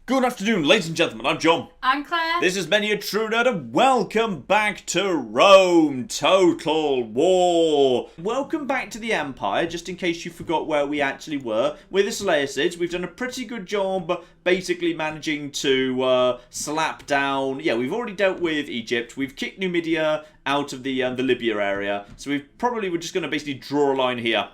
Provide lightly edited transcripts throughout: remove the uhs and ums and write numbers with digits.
Good afternoon, ladies and gentlemen, I'm John. I'm Claire. This is Many a True Nerd, and welcome back to Rome Total War. Welcome back to the Empire, just in case you forgot where we actually were. We're the Seleucids. We've done a pretty good job basically managing to slap down... Yeah, we've already dealt with Egypt. We've kicked Nicomedia out of the Libya area. So we're just going to basically draw a line here.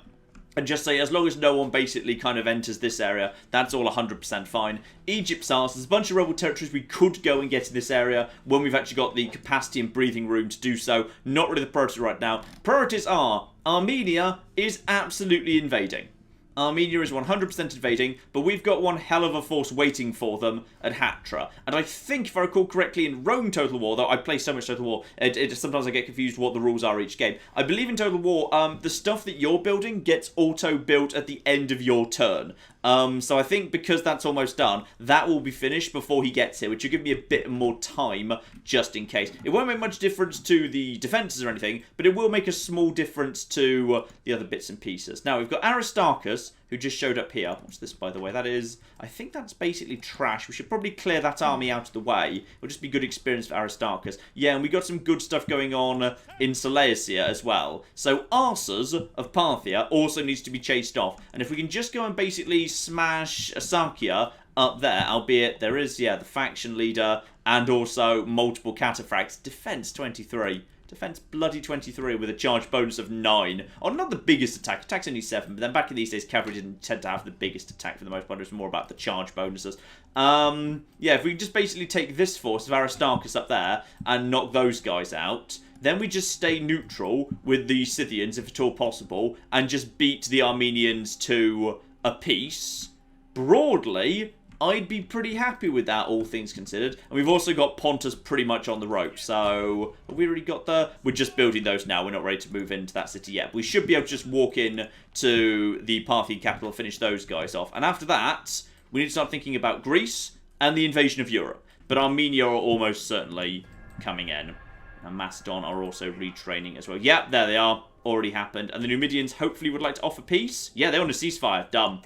And just say, as long as no one basically kind of enters this area, that's all 100% fine. Egypt's ours. There's a bunch of rebel territories we could go and get in this area when we've actually got the capacity and breathing room to do so. Not really the priority right now. Priorities are, Armenia is absolutely invading. Armenia is 100% invading, but we've got one hell of a force waiting for them at Hatra. And I think, if I recall correctly, in Rome Total War, though I play so much Total War, sometimes I get confused what the rules are each game. I believe in Total War, the stuff that you're building gets auto-built at the end of your turn. So I think because that's almost done, that will be finished before he gets here, which will give me a bit more time, just in case. It won't make much difference to the defences or anything, but it will make a small difference to the other bits and pieces. Now, we've got Aristarchus, who just showed up here. What's this, by the way? That is, I think that's basically trash. We should probably clear that army out of the way. It'll just be good experience for Aristarchus. Yeah, and we got some good stuff going on in Seleucia as well. So Arsas of Parthia also needs to be chased off. And if we can just go and basically smash Arsakia up there, albeit there is, yeah, the faction leader and also multiple cataphracts. Defense 23. Defense bloody 23 with a charge bonus of 9. Oh, not the biggest attack. Attack's only 7, but then back in these days, cavalry didn't tend to have the biggest attack for the most part. It was more about the charge bonuses. Yeah, if we just basically take this force of Aristarchus up there and knock those guys out, then we just stay neutral with the Scythians, if at all possible, and just beat the Armenians to a peace. Broadly, I'd be pretty happy with that, all things considered. And we've also got Pontus pretty much on the rope. So, have we already got the... We're just building those now. We're not ready to move into that city yet. We should be able to just walk in to the Parthian capital and finish those guys off. And after that, we need to start thinking about Greece and the invasion of Europe. But Armenia are almost certainly coming in. And Macedon are also retraining as well. Yep, there they are. Already happened. And the Numidians hopefully would like to offer peace. Yeah, they want a ceasefire. Dumb.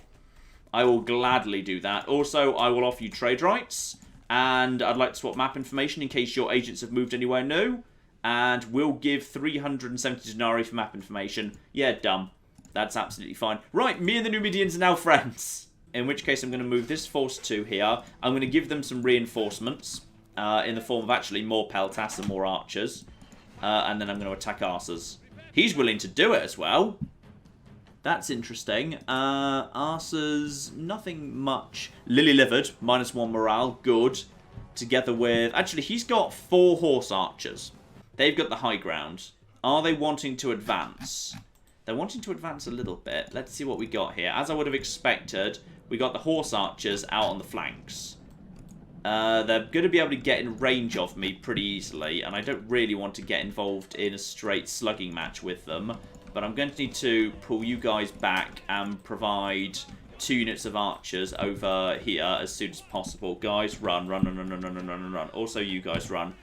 I will gladly do that. Also, I will offer you trade rights. And I'd like to swap map information in case your agents have moved anywhere new. And we'll give 370 denarii for map information. Yeah, dumb. That's absolutely fine. Right, me and the Numidians are now friends. In which case, I'm going to move this force to here. I'm going to give them some reinforcements. In the form of actually more peltas and more archers. And then I'm going to attack Arsas. He's willing to do it as well. That's interesting. Arsas, nothing much. Lily-livered, -1 morale, good. Together with... Actually, he's got 4 horse archers. They've got the high ground. Are they wanting to advance? They're wanting to advance a little bit. Let's see what we got here. As I would have expected, we got the horse archers out on the flanks. They're going to be able to get in range of me pretty easily, and I don't really want to get involved in a straight slugging match with them. But I'm going to need to pull you guys back and provide 2 units of archers over here as soon as possible. Guys, run, run, run, run, run, run, run, run, run. Also, you guys run.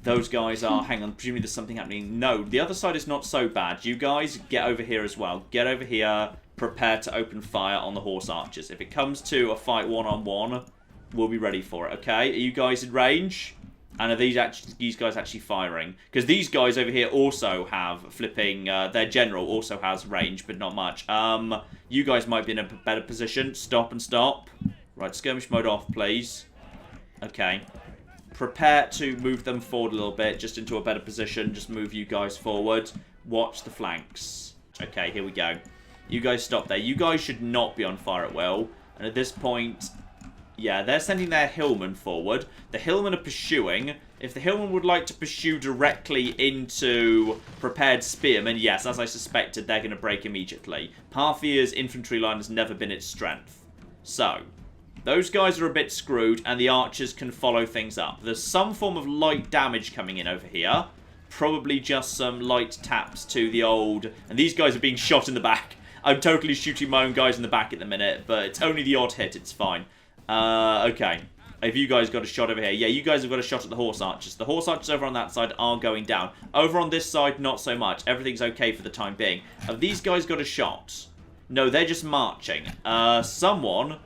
Those guys are... Hang on, presumably there's something happening. No, the other side is not so bad. You guys, get over here as well. Get over here. Prepare to open fire on the horse archers. If it comes to a fight one-on-one, we'll be ready for it, okay? Are you guys in range? And are these guys actually firing? Because these guys over here also have flipping... their general also has range, but not much. You guys might be in a better position. Stop and stop. Right, skirmish mode off, please. Okay. Prepare to move them forward a little bit, just into a better position. Just move you guys forward. Watch the flanks. Okay, here we go. You guys stop there. You guys should not be on fire at will. And at this point... Yeah, they're sending their hillmen forward. The hillmen are pursuing. If the hillmen would like to pursue directly into prepared spearmen, yes, as I suspected, they're going to break immediately. Parthia's infantry line has never been its strength. So, those guys are a bit screwed, and the archers can follow things up. There's some form of light damage coming in over here. Probably just some light taps to the old... And these guys are being shot in the back. I'm totally shooting my own guys in the back at the minute, but it's only the odd hit, it's fine. Okay. Have you guys got a shot over here? Yeah, you guys have got a shot at the horse archers. The horse archers over on that side are going down. Over on this side, not so much. Everything's okay for the time being. Have these guys got a shot? No, they're just marching. Someone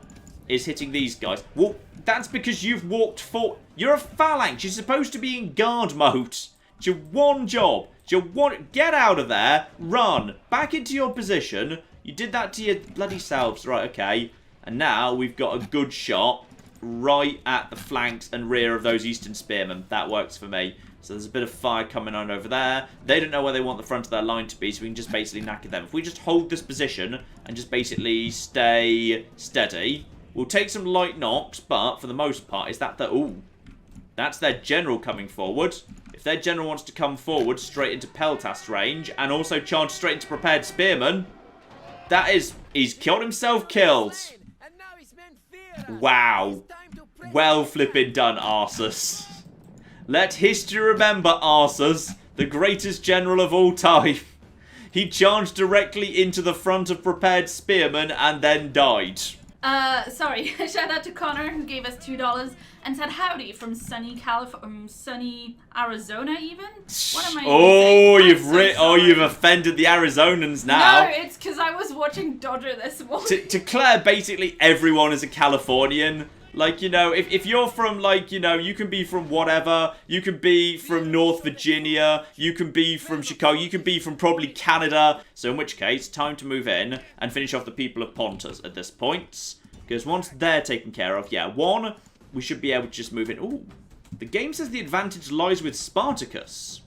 is hitting these guys. Well, That's because you've walked forward. You're a phalanx. You're supposed to be in guard mode. It's your one job. It's your one... Get out of there. Run. Back into your position. You did that to your bloody selves. Right, okay. And now we've got a good shot right at the flanks and rear of those eastern spearmen. That works for me. So there's a bit of fire coming on over there. They don't know where they want the front of their line to be, so we can just basically knacker them. If we just hold this position and just basically stay steady, we'll take some light knocks, but for the most part, is that the... Ooh, that's their general coming forward. If their general wants to come forward straight into Peltas range and also charge straight into prepared spearmen, that is... He's killed himself, killed. Wow. Well flipping done, Arsus. Let history remember Arsus, the greatest general of all time. He charged directly into the front of prepared spearmen and then died. Sorry. Shout out to Connor, who gave us $2 and said howdy from sunny sunny Arizona even? What am I saying? You've offended the Arizonans now. No, it's because I was watching Dodger this morning. To Claire, basically everyone is a Californian. Like, you know, if you're from, like, you know, you can be from whatever. You can be from North Virginia. You can be from Chicago. You can be from probably Canada. So in which case, time to move in and finish off the people of Pontus at this point. Because once they're taken care of, yeah, one, we should be able to just move in. Ooh, the game says the advantage lies with Spartacus.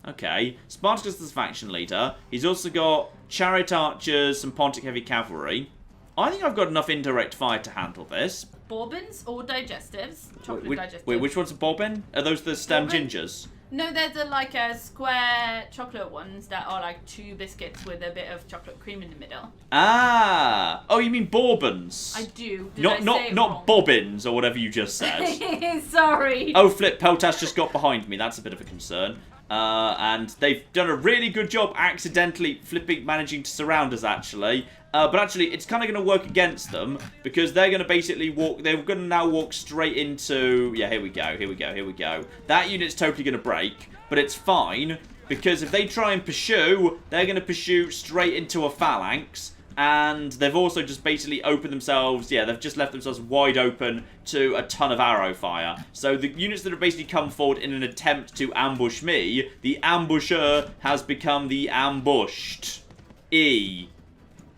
Okay, Spartacus is the faction leader. He's also got chariot archers, some Pontic heavy cavalry. I think I've got enough indirect fire to handle this. Bourbons or digestives? Chocolate digestives. Wait, which one's a bobbin? Are those the stem Bourbon? gingers? No, they're the like square chocolate ones that are like 2 biscuits with a bit of chocolate cream in the middle. Ah! Oh, you mean bourbons? I do. Not bobbins or whatever you just said. Sorry. Oh, flip! Peltas just got behind me. That's a bit of a concern. And they've done a really good job accidentally managing to surround us, actually. But actually, it's kind of going to work against them because they're going to basically walk... They're going to now walk straight into... Yeah, here we go. That unit's totally going to break, but it's fine because if they try and pursue, they're going to pursue straight into a phalanx. And they've also just basically opened themselves... Yeah, they've just left themselves wide open to a ton of arrow fire. So the units that have basically come forward in an attempt to ambush me, the ambusher has become the ambushed.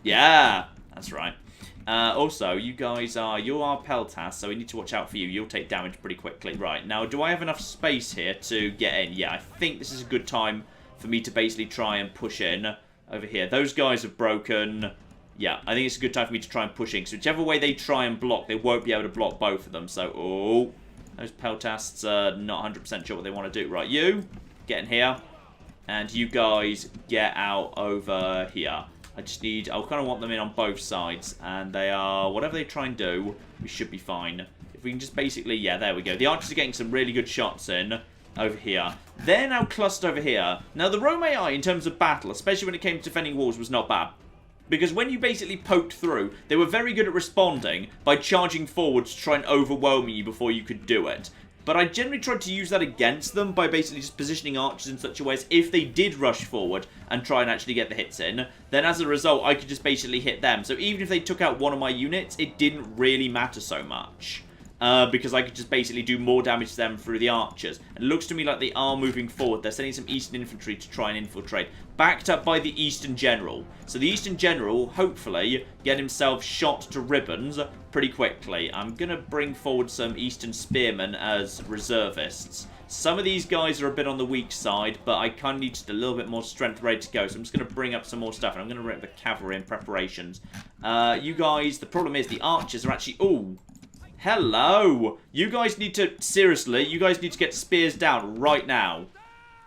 Yeah, that's right. Also, you guys you are Peltas, so we need to watch out for you. You'll take damage pretty quickly. Right, now, do I have enough space here to get in? Yeah, I think this is a good time for me to basically try and push in over here. Those guys have broken... Yeah, I think it's a good time for me to try and push in. Because whichever way they try and block, they won't be able to block both of them. So, oh, those Peltasts are not 100% sure what they want to do. Right, you, get in here. And you guys get out over here. I kind of want them in on both sides. And they are, whatever they try and do, we should be fine. If we can just basically, yeah, there we go. The archers are getting some really good shots in over here. They're now clustered over here. Now, the Rome AI, in terms of battle, especially when it came to defending walls, was not bad. Because when you basically poked through, they were very good at responding by charging forward to try and overwhelm you before you could do it. But I generally tried to use that against them by basically just positioning archers in such a way as if they did rush forward and try and actually get the hits in, then as a result, I could just basically hit them. So even if they took out one of my units, it didn't really matter so much. Because I could just basically do more damage to them through the archers. And it looks to me like they are moving forward. They're sending some Eastern infantry to try and infiltrate. Backed up by the Eastern General. So the Eastern General, hopefully, get himself shot to ribbons pretty quickly. I'm going to bring forward some Eastern Spearmen as reservists. Some of these guys are a bit on the weak side, but I kind of need just a little bit more strength ready to go. So I'm just going to bring up some more stuff. And I'm going to bring up the cavalry in preparations. You guys, the problem is the archers are actually... Ooh. Hello! You guys need to, seriously, you guys need to get spears down right now.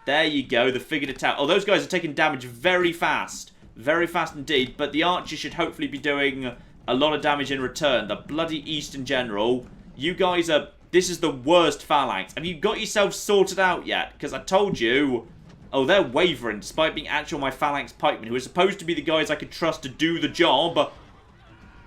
There you go, the figured attack. Oh, those guys are taking damage very fast. Very fast indeed, but the archer should hopefully be doing a lot of damage in return. The bloody Eastern General. You guys are, this is the worst phalanx. Have you got yourselves sorted out yet? Because I told you, oh, they're wavering despite being actual my phalanx pikemen, who are supposed to be the guys I could trust to do the job.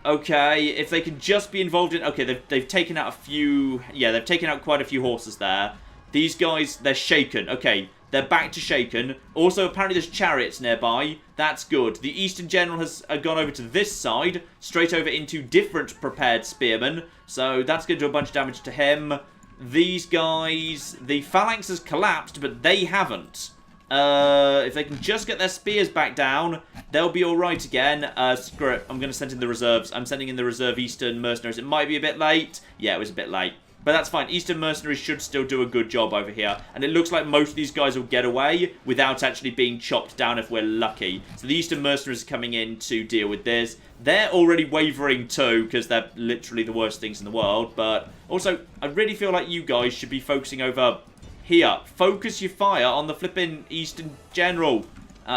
Okay, if they can just be involved in... Okay, they've taken out a few... Yeah, they've taken out quite a few horses there. These guys, they're shaken. Okay, They're back to shaken. Also, apparently there's chariots nearby. That's good. The Eastern General has gone over to this side, straight over into different prepared spearmen. So that's going to do a bunch of damage to him. These guys, the phalanx has collapsed, but they haven't. If they can just get their spears back down, they'll be alright again. Screw it. I'm going to send in the reserves. I'm sending in the reserve Eastern mercenaries. It might be a bit late. Yeah, it was a bit late. But that's fine. Eastern mercenaries should still do a good job over here. And it looks like most of these guys will get away without actually being chopped down if we're lucky. So the Eastern mercenaries are coming in to deal with this. They're already wavering too, because they're literally the worst things in the world. But also, I really feel like you guys should be focusing over here. Focus your fire on the flipping Eastern General.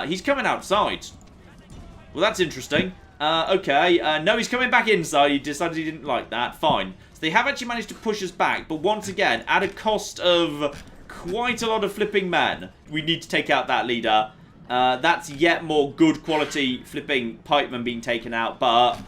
He's coming outside. Well, that's interesting. Okay. No, he's coming back inside. He decided he didn't like that. Fine. So they have actually managed to push us back, but once again, at a cost of quite a lot of flipping men. We need to take out that leader. That's yet more good quality flipping pikemen being taken out, but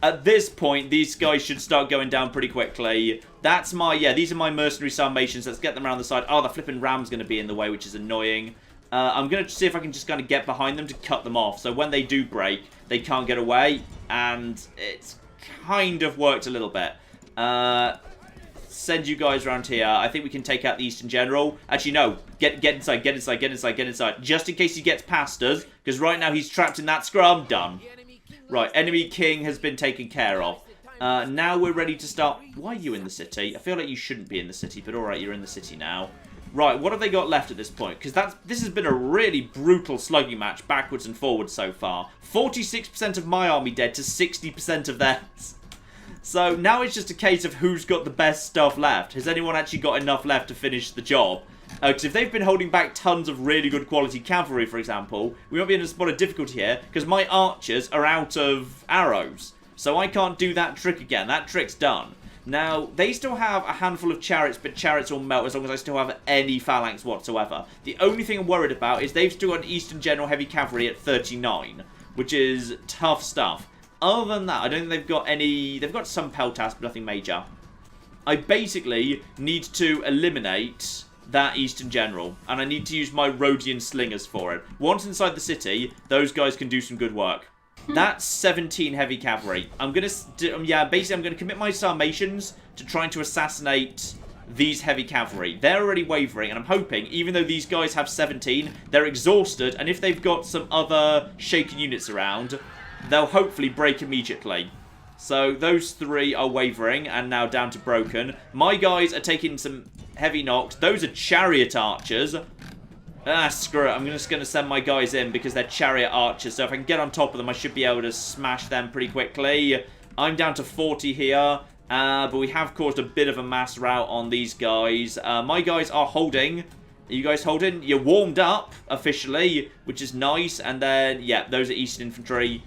at this point, these guys should start going down pretty quickly. That's my, yeah, these are my mercenary Sarmatians. Let's get them around the side. Oh, the flipping ram's going to be in the way, which is annoying. I'm going to see if I can just kind of get behind them to cut them off. So when they do break, they can't get away, and it's kind of worked a little bit. Send you guys around here. I think we can take out the Eastern General. Actually, no. Get inside, get inside, get inside, get inside. Just in case he gets past us. Because right now he's trapped in that scrum. Done. Right, enemy king has been taken care of. Now we're ready to start. Why are you in the city? I feel like you shouldn't be in the city, but alright, you're in the city now. Right, what have they got left at this point? Because this has been a really brutal slugging match backwards and forwards so far. 46% of my army dead to 60% of theirs. So now it's just a case of who's got the best stuff left. Has anyone actually got enough left to finish the job? Because if they've been holding back tons of really good quality cavalry, for example, we might be in a spot of difficulty here because my archers are out of arrows. So I can't do that trick again. That trick's done. Now, they still have a handful of chariots, but chariots will melt as long as I still have any phalanx whatsoever. The only thing I'm worried about is they've still got an Eastern General Heavy Cavalry at 39, which is tough stuff. Other than that, I don't think they've got any. They've got some peltas, but nothing major. I basically need to eliminate that Eastern General, and I need to use my Rhodian slingers for it. Once inside the city, those guys can do some good work. That's 17 heavy cavalry. I'm gonna, yeah, basically I'm gonna commit my Sarmatians to trying to assassinate these heavy cavalry. They're already wavering, and I'm hoping, even though these guys have 17, they're exhausted, and if they've got some other shaken units around, they'll hopefully break immediately. So those three are wavering and now down to broken. My guys are taking some heavy knocks. Those are chariot archers. Screw it. I'm just going to send my guys in because they're chariot archers. So if I can get on top of them, I should be able to smash them pretty quickly. I'm down to 40 here. But we have caused a bit of a mass rout on these guys. My guys are holding. Are you guys holding? You're warmed up officially, which is nice. And then, yeah, those are Eastern Infantry.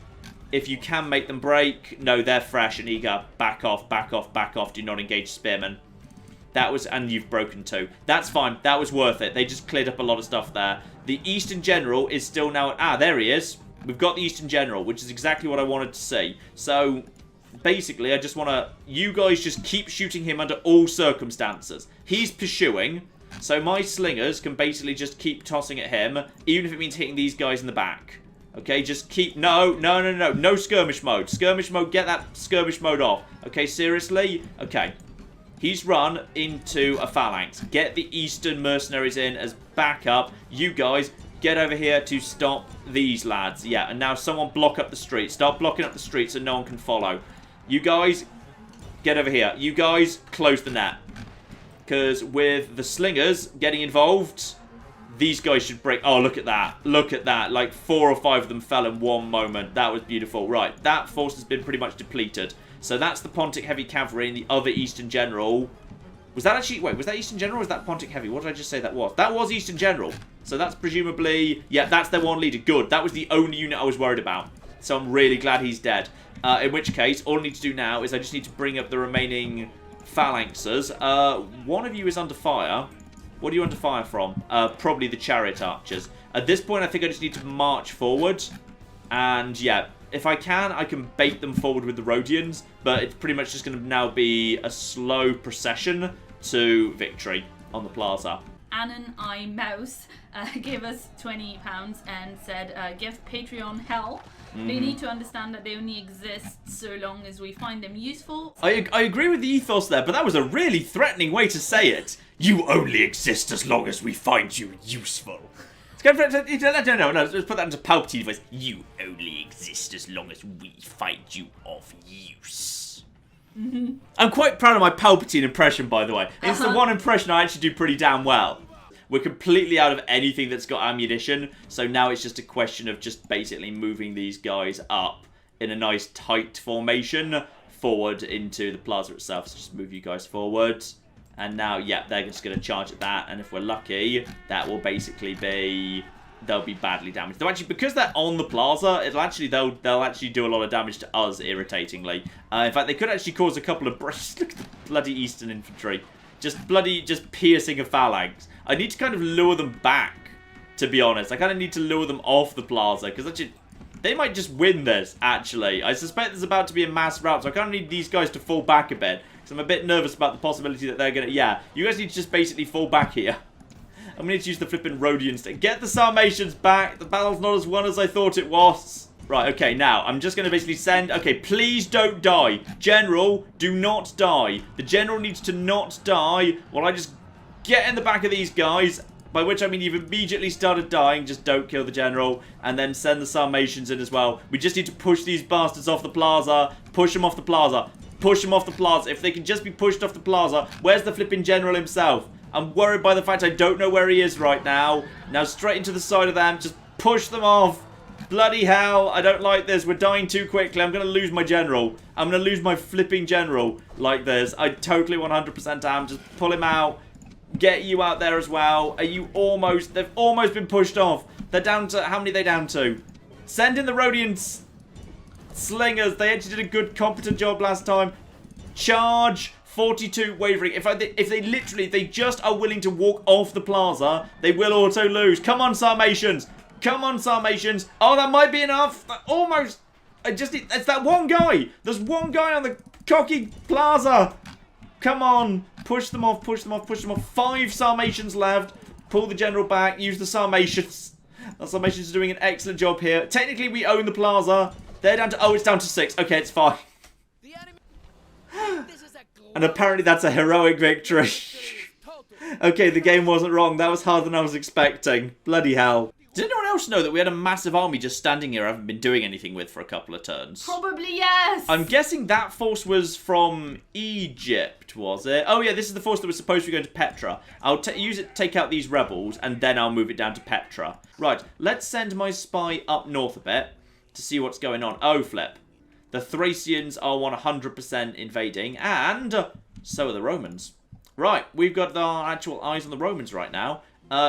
If you can make them break. No, they're fresh and eager. Back off, back off, back off. Do not engage spearmen. That was, and you've broken too. That's fine. That was worth it. They just cleared up a lot of stuff there. The Eastern General is still now, there he is. We've got the Eastern General, which is exactly what I wanted to see. So, basically, I just want to, you guys just keep shooting him under all circumstances. He's pursuing, so my slingers can basically just keep tossing at him, even if it means hitting these guys in the back. Okay, just keep... No skirmish mode. Skirmish mode, get that skirmish mode off. Okay, seriously? Okay. He's run into a phalanx. Get the Eastern mercenaries in as backup. You guys, get over here to stop these lads. Yeah, and now someone block up the street. Start blocking up the street so no one can follow. You guys, get over here. You guys, close the net. Because with the slingers getting involved... These guys should break... Oh, look at that. Look at that. Like 4 or 5 of them fell in one moment. That was beautiful. Right, that force has been pretty much depleted. So that's the Pontic Heavy Cavalry and the other Eastern General. Was that actually... Wait, was that Eastern General or was that Pontic Heavy? What did I just say that was? That was Eastern General. So that's presumably... Yeah, that's their one leader. Good. That was the only unit I was worried about. So I'm really glad he's dead. In which case, all I need to do now is I just need to bring up the remaining phalanxes. One of you is under fire. What are you under fire from? Probably the chariot archers. At this point, I think I just need to march forward. And yeah, if I can bait them forward with the Rhodians. But it's pretty much just going to now be a slow procession to victory on the plaza. Anon I Mouse gave us £20 and said, give Patreon hell. They need to understand that they only exist so long as we find them useful. I agree with the ethos there, but that was a really threatening way to say it. You only exist as long as we find you useful. No, let's put that into Palpatine voice. You only exist as long as we find you of use. I'm quite proud of my Palpatine impression, by the way. It's the one impression I actually do pretty damn well. We're completely out of anything that's got ammunition, so now it's just a question of just basically moving these guys up in a nice tight formation forward into the plaza itself. So just move you guys forward. And now, yeah, they're just going to charge at that. And if we're lucky, that will basically be... They'll be badly damaged. Though actually, because they're on the plaza, they'll actually do a lot of damage to us, irritatingly. In fact, they could actually cause a couple of... Look at the bloody Eastern infantry. Just piercing a phalanx. I need to kind of lure them back, to be honest. I kind of need to lure them off the plaza, because actually... They might just win this, actually. I suspect there's about to be a mass rout, so I kind of need these guys to fall back a bit. Because I'm a bit nervous about the possibility that they're going to... Yeah, you guys need to just basically fall back here. I'm going to use the flipping Rhodians to get the Sarmatians back. The battle's not as won as I thought it was. Right, okay, now, I'm just going to basically send... Okay, please don't die. General, do not die. The general needs to not die while I just get in the back of these guys... By which I mean you've immediately started dying, just don't kill the general, and then send the Sarmatians in as well. We just need to push these bastards off the plaza, push them off the plaza, push them off the plaza. If they can just be pushed off the plaza, where's the flipping general himself? I'm worried by the fact I don't know where he is right now. Now straight into the side of them, just push them off. Bloody hell, I don't like this. We're dying too quickly. I'm going to lose my general. I'm going to lose my flipping general like this. I totally 100% am. Just pull him out. Get you out there as well. Are you almost... They've almost been pushed off. They're down to... How many are they down to? Send in the Rhodian slingers. They actually did a good, competent job last time. Charge. 42 wavering. If they just are willing to walk off the plaza, they will auto lose. Come on, Sarmatians. Come on, Sarmatians. Oh, that might be enough. Almost. It's that one guy. There's one guy on the cocky plaza. Come on. Push them off, push them off, push them off. 5 Sarmatians left. Pull the general back. Use the Sarmatians. The Sarmatians are doing an excellent job here. Technically, we own the plaza. They're down to... Oh, it's down to 6. Okay, it's fine. And apparently that's a heroic victory. Okay, the game wasn't wrong. That was harder than I was expecting. Bloody hell. Did anyone else know that we had a massive army just standing here I haven't been doing anything with for a couple of turns? Probably yes. I'm guessing that force was from Egypt, was it? Oh yeah, this is the force that was supposed to be going to Petra. I'll use it to take out these rebels, and then I'll move it down to Petra. Right, let's send my spy up north a bit to see what's going on. Oh, flip. The Thracians are 100% invading, and so are the Romans. Right, we've got our actual eyes on the Romans right now.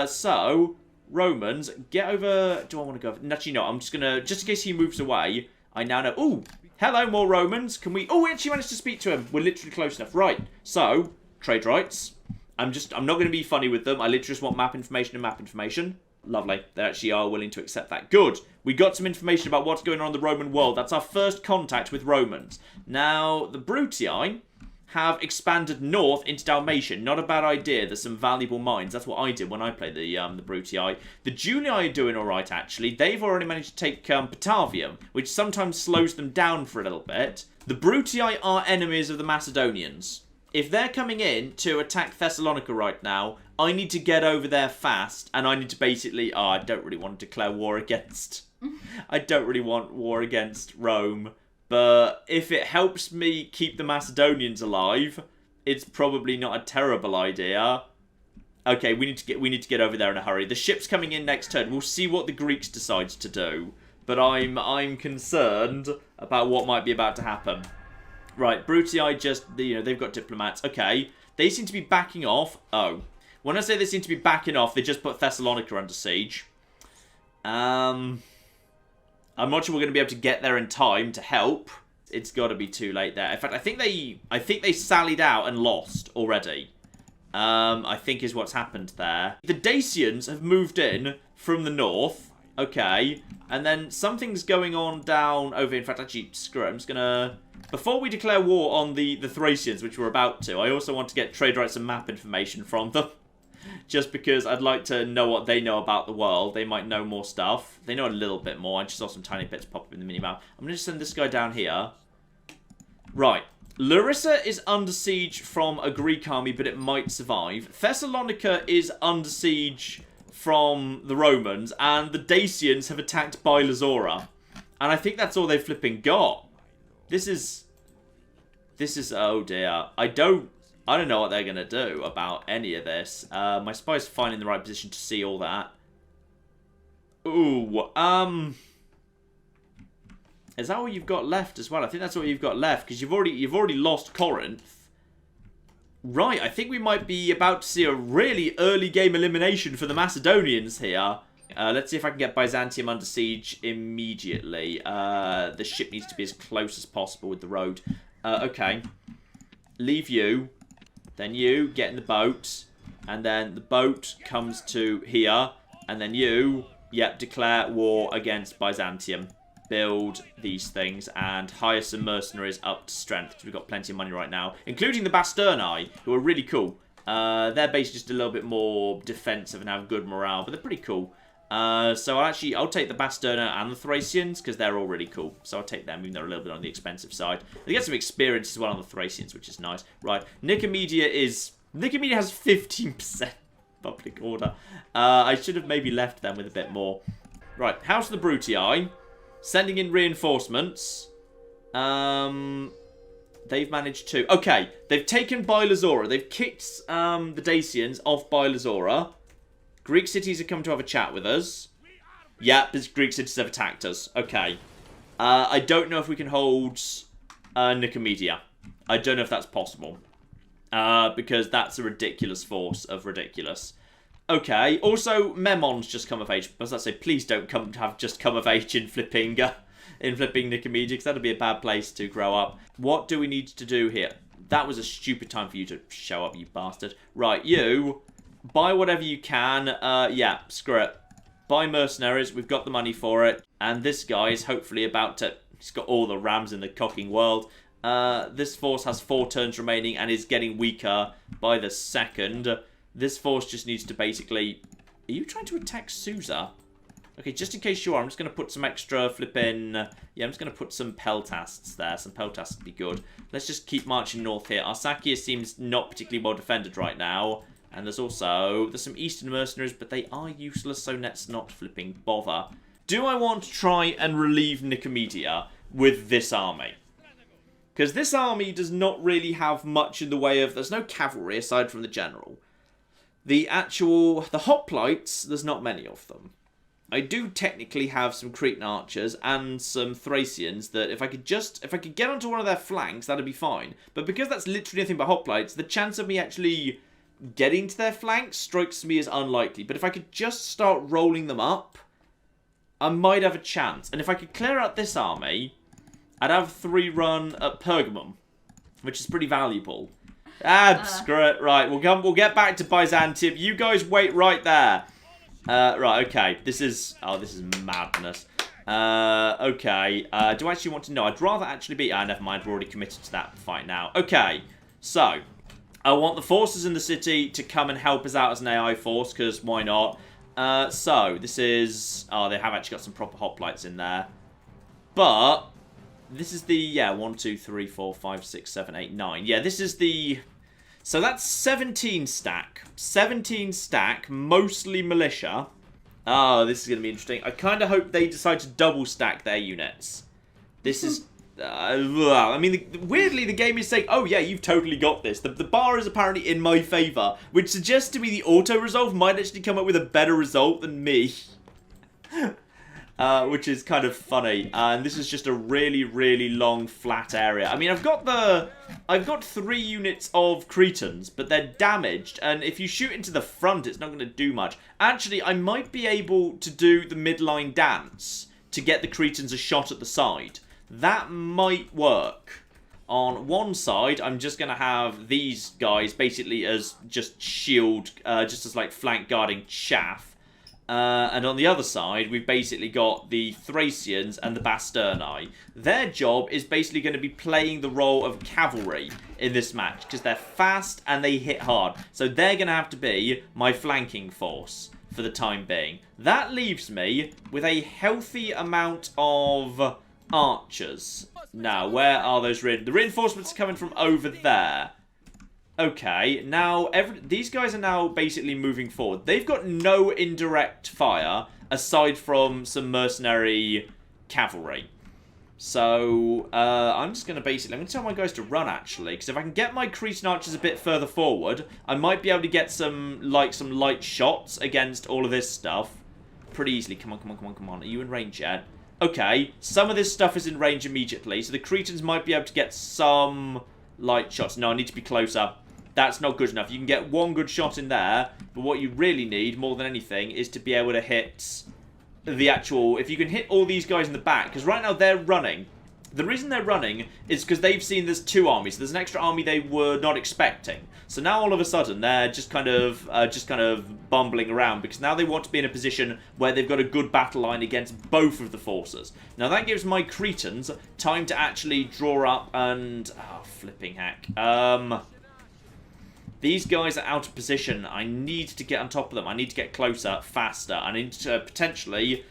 So... Romans, get over... Do I want to go... Actually, no, I'm just going to... Just in case he moves away, I now know... Ooh, hello, more Romans. Can we... Oh, we actually managed to speak to him. We're literally close enough. Right, so, trade rights. I'm not going to be funny with them. I literally just want map information and map information. Lovely. They actually are willing to accept that. Good. We got some information about what's going on in the Roman world. That's our first contact with Romans. Now, the Brutii have expanded north into Dalmatia. Not a bad idea. There's some valuable mines. That's what I did when I played the Brutii. The Julii are doing all right, actually. They've already managed to take Batavium, which sometimes slows them down for a little bit. The Brutii are enemies of the Macedonians. If they're coming in to attack Thessalonica right now, I need to get over there fast, and I need to basically... Oh, I don't really want to declare war against... I don't really want war against Rome. But if it helps me keep the Macedonians alive, it's probably not a terrible idea. Okay, we need to get over there in a hurry. The ship's coming in next turn. We'll see what the Greeks decide to do. But I'm concerned about what might be about to happen. Right, Brutii just, they've got diplomats. Okay, they seem to be backing off. Oh, when I say they seem to be backing off, they just put Thessalonica under siege. I'm not sure we're going to be able to get there in time to help. It's got to be too late there. In fact, I think they sallied out and lost already. I think is what's happened there. The Dacians have moved in from the north. Okay. And then something's going on down over... In fact, actually, screw it. I'm just going to... Before we declare war on the Thracians, which we're about to, I also want to get trade rights and map information from them. just because I'd like to know what they know about the world. They might know more stuff. They know a little bit more. I just saw some tiny bits pop up in the minimap. I'm going to send this guy down here. Right. Larissa is under siege from a Greek army, but it might survive. Thessalonica is under siege from the Romans, and the Dacians have attacked Bylazora. And I think that's all they've flipping got. This is, oh dear. I don't know what they're going to do about any of this. My spy's fine in the right position to see all that. Ooh, is that what you've got left as well? I think that's what you've got left, because you've already lost Corinth. Right, I think we might be about to see a really early game elimination for the Macedonians here. Let's see if I can get Byzantium under siege immediately. The ship needs to be as close as possible with the road. Okay. Leave you. Then you get in the boat. And then the boat comes to here. And then you, yep, declare war against Byzantium. Build these things and hire some mercenaries up to strength, because we've got plenty of money right now, including the Basterni, who are really cool. They're basically just a little bit more defensive and have good morale, but they're pretty cool. So I'll take the Basterna and the Thracians, because they're all really cool. So I'll take them, even though they're a little bit on the expensive side. They get some experience as well on the Thracians, which is nice. Right, Nicomedia has 15% public order. I should have maybe left them with a bit more. Right, House of the Brutii. Sending in reinforcements. They've managed to... Okay, they've taken Bylazora. They've kicked the Dacians off Bylazora. Greek cities have come to have a chat with us. Yeah, Greek cities have attacked us. Okay. I don't know if we can hold Nicomedia. I don't know if that's possible. Because that's a ridiculous force of ridiculous. Okay, also, Memon's just come of age. As I say, please don't come of age in flipping Nicomedia, because that'd be a bad place to grow up. What do we need to do here? That was a stupid time for you to show up, you bastard. Right, you, buy whatever you can. Yeah, screw it. Buy mercenaries, we've got the money for it. And this guy is hopefully about to... He's got all the rams in the cocking world. This force has 4 turns remaining and is getting weaker by the second. This force just needs to basically... Are you trying to attack Susa? Okay, just in case you are, I'm just going to put some extra flipping... Yeah, I'm just going to put some peltasts there. Some peltasts would be good. Let's just keep marching north here. Arsakia seems not particularly well defended right now. And there's some eastern mercenaries, but they are useless, so let's not flipping bother. Do I want to try and relieve Nicomedia with this army? Because this army does not really have much in the way of... There's no cavalry aside from the general. The hoplites, there's not many of them. I do technically have some Cretan archers and some Thracians that if I could get onto one of their flanks, that'd be fine. But because that's literally nothing but hoplites, the chance of me actually getting to their flanks strikes me as unlikely. But if I could just start rolling them up, I might have a chance. And if I could clear out this army, I'd have 3 run at Pergamum, which is pretty valuable. Screw it. Right, we'll get back to Byzantium. You guys wait right there. Right, okay. This is madness. Okay. Do I actually want to know? I'd rather actually be... never mind. We're already committed to that fight now. Okay. So, I want the forces in the city to come and help us out as an AI force, because why not? So, this is... Oh, they have actually got some proper hoplites in there. But... This is the, 1, 2, 3, 4, 5, 6, 7, 8, 9. Yeah, this is the... So that's 17 stack. 17 stack, mostly militia. Oh, this is going to be interesting. I kind of hope they decide to double stack their units. This is... I mean, weirdly, the game is saying, oh yeah, you've totally got this. The bar is apparently in my favour, which suggests to me the auto-resolve might actually come up with a better result than me. Which is kind of funny. And this is just a really, really long, flat area. I mean, I've got 3 units of Cretans, but they're damaged. And if you shoot into the front, it's not going to do much. Actually, I might be able to do the midline dance to get the Cretans a shot at the side. That might work. On one side, I'm just going to have these guys basically as just shield, just as like flank guarding chaff. And on the other side, we've basically got the Thracians and the Basterni. Their job is basically going to be playing the role of cavalry in this match, because they're fast and they hit hard. So they're going to have to be my flanking force for the time being. That leaves me with a healthy amount of archers. Now, where are those the reinforcements are coming from over there. Okay, now these guys are now basically moving forward. They've got no indirect fire aside from some mercenary cavalry. So, I'm just going to I'm going to tell my guys to run, actually, because if I can get my Cretan archers a bit further forward, I might be able to get some light shots against all of this stuff pretty easily. Come on. Are you in range yet? Okay, some of this stuff is in range immediately, so the Cretans might be able to get some light shots. No, I need to be closer. That's not good enough. You can get one good shot in there, but what you really need, more than anything, is to be able to hit the actual... If you can hit all these guys in the back, because right now they're running. The reason they're running is because they've seen there's two armies. There's an extra army they were not expecting. So now all of a sudden they're just kind of bumbling around, because now they want to be in a position where they've got a good battle line against both of the forces. Now that gives my Cretans time to actually draw up and... Oh, flipping heck. These guys are out of position. I need to get on top of them. I need to get closer, faster. I need to potentially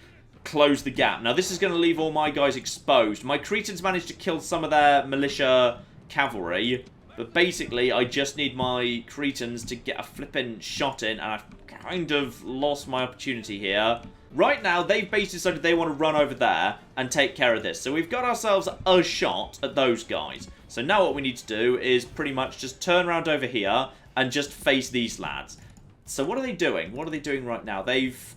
close the gap. Now, this is going to leave all my guys exposed. My Cretans managed to kill some of their militia cavalry, but basically, I just need my Cretans to get a flipping shot in, and I've kind of lost my opportunity here. Right now, they've basically decided they want to run over there and take care of this. So we've got ourselves a shot at those guys. So now what we need to do is pretty much just turn around over here and just face these lads. So what are they doing? What are they doing right now?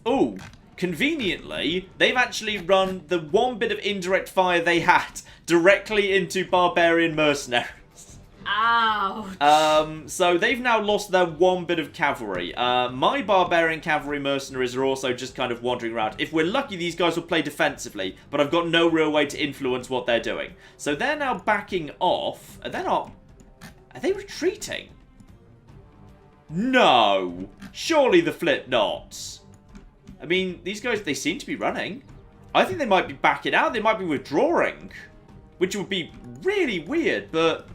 Oh, conveniently, they've actually run the one bit of indirect fire they had directly into barbarian mercenaries. Ouch. So they've now lost their one bit of cavalry. My barbarian cavalry mercenaries are also just kind of wandering around. If we're lucky, these guys will play defensively, but I've got no real way to influence what they're doing. So they're now backing off. They're not... Are they retreating? No! Surely the flip not. I mean, these guys, they seem to be running. I think they might be backing out. They might be withdrawing. Which would be really weird, but...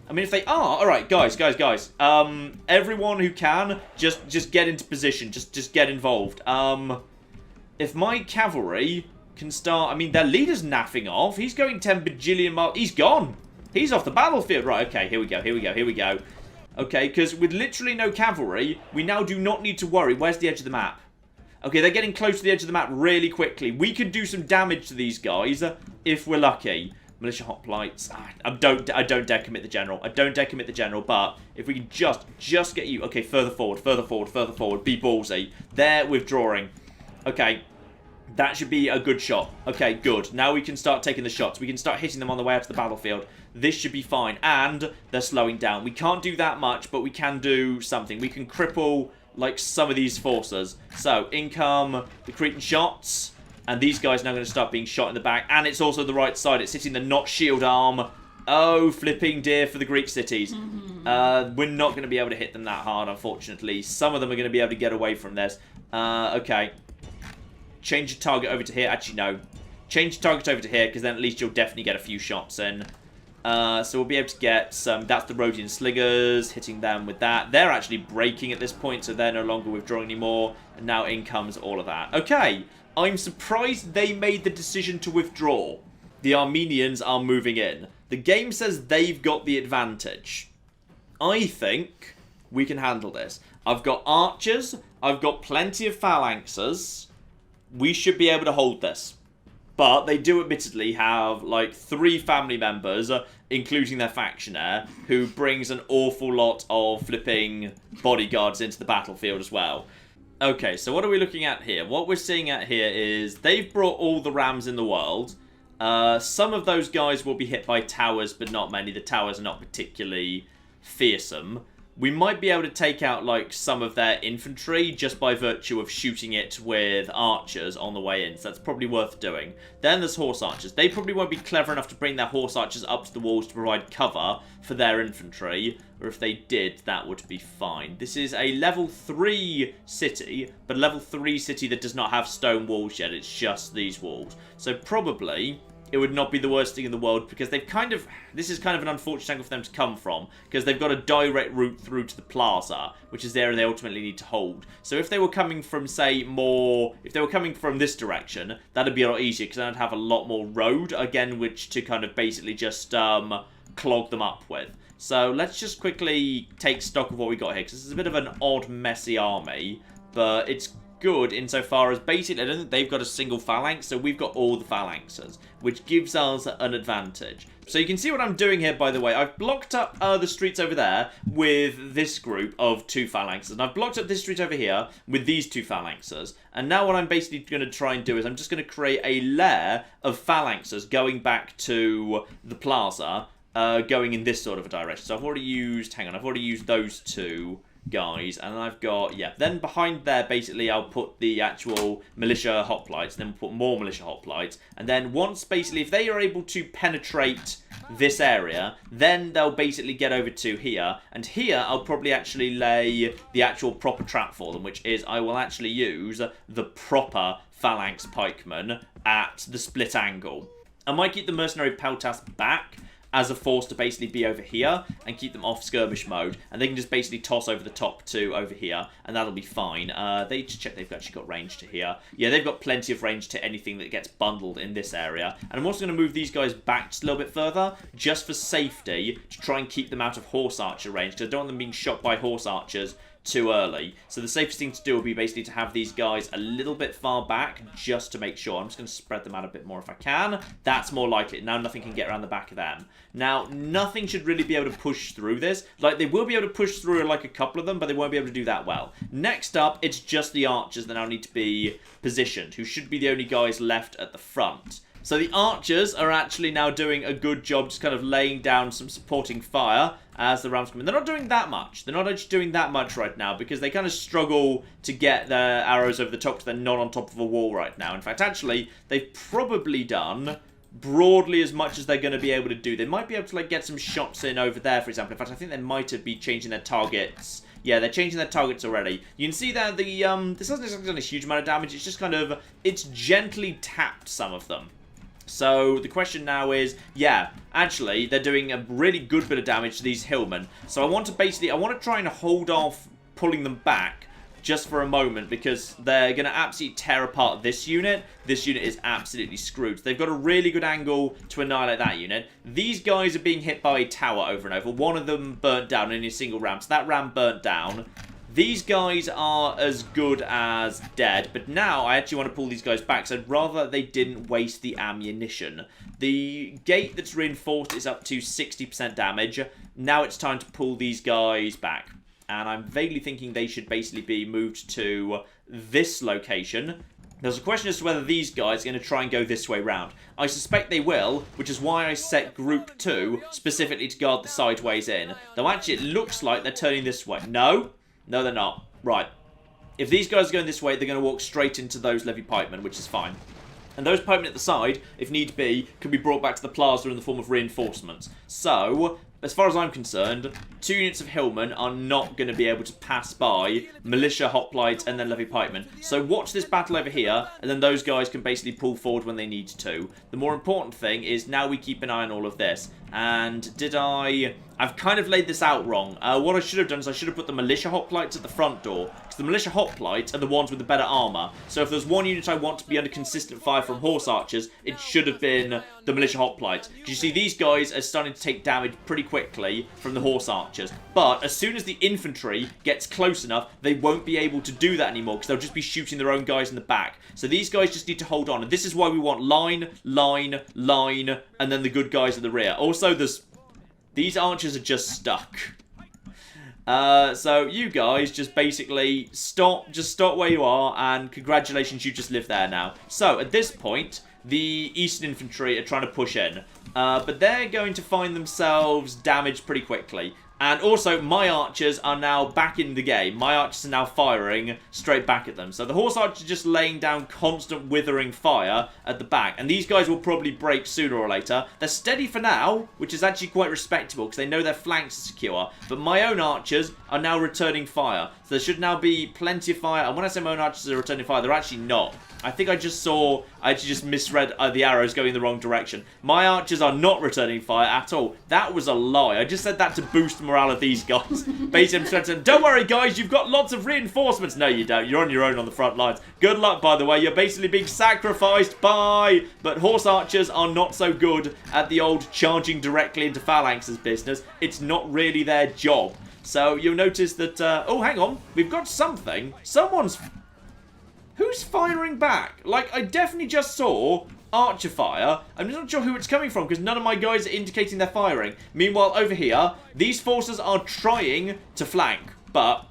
I mean, if they are... Alright, guys. Everyone who can, just get into position. Just get involved. If my cavalry can start... I mean, their leader's naffing off. He's going 10 bajillion miles... He's gone! He's off the battlefield. Right, okay, here we go. Okay, because with literally no cavalry, we now do not need to worry. Where's the edge of the map? Okay, they're getting close to the edge of the map really quickly. We could do some damage to these guys if we're lucky. Militia hoplites. I don't dare commit the general. But if we can just get you... Okay, further forward. Be ballsy. They're withdrawing. Okay. That should be a good shot. Okay, good. Now we can start taking the shots. We can start hitting them on the way out to the battlefield. This should be fine. And they're slowing down. We can't do that much, but we can do something. We can cripple, like, some of these forces. So, in come the Cretan shots. And these guys are now going to start being shot in the back. And it's also the right side. It's hitting the not shield arm. Oh, flipping dear for the Greek cities. We're not going to be able to hit them that hard, unfortunately. Some of them are going to be able to get away from this. Okay. Change your target over to here. Actually, no. Change your target over to here, because then at least you'll definitely get a few shots in. So we'll be able to get some... That's the Rhodian Slingers, hitting them with that. They're actually breaking at this point, so they're no longer withdrawing anymore. And now in comes all of that. Okay. I'm surprised they made the decision to withdraw. The Armenians are moving in. The game says they've got the advantage. I think we can handle this. I've got archers. I've got plenty of phalanxes. We should be able to hold this. But they do admittedly have, like, 3 family members, including their factioner, who brings an awful lot of flipping bodyguards into the battlefield as well. Okay, so what are we looking at here? What we're seeing at here is they've brought all the rams in the world. Some of those guys will be hit by towers, but not many. The towers are not particularly fearsome. we might be able to take out, like, some of their infantry just by virtue of shooting it with archers on the way in. So that's probably worth doing. Then there's horse archers. They probably won't be clever enough to bring their horse archers up to the walls to provide cover for their infantry. Or if they did, that would be fine. This is a level 3 city, but a level 3 city that does not have stone walls yet. It's just these walls. So probably it would not be the worst thing in the world, because they've kind of... This is kind of an unfortunate angle for them to come from, because they've got a direct route through to the plaza, which is the area they ultimately need to hold. So if they were coming from, say, more... If they were coming from this direction, that'd be a lot easier, because then I'd have a lot more road, again, which to kind of basically just clog them up with. So let's just quickly take stock of what we got here, because this is a bit of an odd, messy army, but it's good insofar as basically I don't think they've got a single phalanx, so we've got all the phalanxes, which gives us an advantage. So you can see what I'm doing here, by the way. I've blocked up the streets over there with this group of 2 phalanxes, and I've blocked up this street over here with these 2 phalanxes. And now what I'm basically going to try and do is I'm just going to create a layer of phalanxes going back to the plaza, going in this sort of a direction. So I've already used, hang on, I've already used those 2 guys, and I've got, yeah, then behind there basically I'll put the actual militia hoplites, then we'll put more militia hoplites, and then once basically if they are able to penetrate this area, then they'll basically get over to here, and here I'll probably actually lay the actual proper trap for them, which is I will actually use the proper phalanx pikemen at the split angle. I might keep the mercenary peltas back as a force to basically be over here and keep them off skirmish mode, and they can just basically toss over the top to over here, and that'll be fine. They just check they've actually got range to here. Yeah, they've got plenty of range to anything that gets bundled in this area. And I'm also going to move these guys back just a little bit further, just for safety, to try and keep them out of horse archer range, because I don't want them being shot by horse archers too early. So the safest thing to do will be basically to have these guys a little bit far back, just to make sure. I'm just going to spread them out a bit more if I can. That's more likely. Now nothing can get around the back of them. Now, nothing should really be able to push through this. Like, they will be able to push through, like, a couple of them, but they won't be able to do that well. Next up, it's just the archers that now need to be positioned, who should be the only guys left at the front. So the archers are actually now doing a good job just kind of laying down some supporting fire as the rounds come in. They're not doing that much. They're not actually doing that much right now because they kind of struggle to get their arrows over the top because they're not on top of a wall right now. In fact, actually, they've probably done broadly as much as they're going to be able to do. They might be able to, like, get some shots in over there, for example. In fact, I think they might have been changing their targets. Yeah, they're changing their targets already. You can see that the this hasn't exactly done a huge amount of damage. It's just kind of, it's gently tapped some of them. So the question now is, yeah, actually, they're doing a really good bit of damage to these hillmen. So I want to try and hold off pulling them back just for a moment, because they're going to absolutely tear apart this unit. This unit is absolutely screwed. They've got a really good angle to annihilate that unit. These guys are being hit by a tower over and over. One of them burnt down in a single ram, so that ram burnt down. These guys are as good as dead, but now I actually want to pull these guys back, so I'd rather they didn't waste the ammunition. The gate that's reinforced is up to 60% damage. Now it's time to pull these guys back. And I'm vaguely thinking they should basically be moved to this location. There's a question as to whether these guys are going to try and go this way round. I suspect they will, which is why I set Group 2 specifically to guard the sideways in. Though actually it looks like they're turning this way. No. No, they're not. Right. If these guys are going this way, they're going to walk straight into those levy pikemen, which is fine. And those pikemen at the side, if need be, can be brought back to the plaza in the form of reinforcements. So, as far as I'm concerned, 2 units of hillmen are not going to be able to pass by militia, hoplites, and then levy pikemen. So watch this battle over here, and then those guys can basically pull forward when they need to. The more important thing is now we keep an eye on all of this. And I've kind of laid this out wrong. What I should have done is I should have put the militia hoplites at the front door, because the militia hoplites are the ones with the better armor. So if there's one unit I want to be under consistent fire from horse archers, it should have been the militia hoplites. Because you see, these guys are starting to take damage pretty quickly from the horse archers. But as soon as the infantry gets close enough, they won't be able to do that anymore, because they'll just be shooting their own guys in the back. So these guys just need to hold on. And this is why we want line, line, line, and then the good guys at the rear. Also, these archers are just stuck. So you guys just basically stop where you are, and congratulations, you just live there now. So at this point, the Eastern Infantry are trying to push in. But they're going to find themselves damaged pretty quickly. And also, my archers are now back in the game. My archers are now firing straight back at them. So the horse archers are just laying down constant withering fire at the back. And these guys will probably break sooner or later. They're steady for now, which is actually quite respectable because they know their flanks are secure. But my own archers are now returning fire. So there should now be plenty of fire. And when I say my own archers are returning fire, they're actually not. I think I actually just misread the arrows going in the wrong direction. My archers are not returning fire at all. That was a lie. I just said that to boost morale of these guys. Basically, I'm saying, don't worry guys, you've got lots of reinforcements. No, you don't. You're on your own on the front lines. Good luck, by the way. You're basically being sacrificed by... But horse archers are not so good at the old charging directly into phalanxes business. It's not really their job. So you'll notice that... oh, hang on. We've got something. Someone's... Who's firing back? Like, I definitely just saw archer fire. I'm just not sure who it's coming from because none of my guys are indicating they're firing. Meanwhile, over here, these forces are trying to flank, but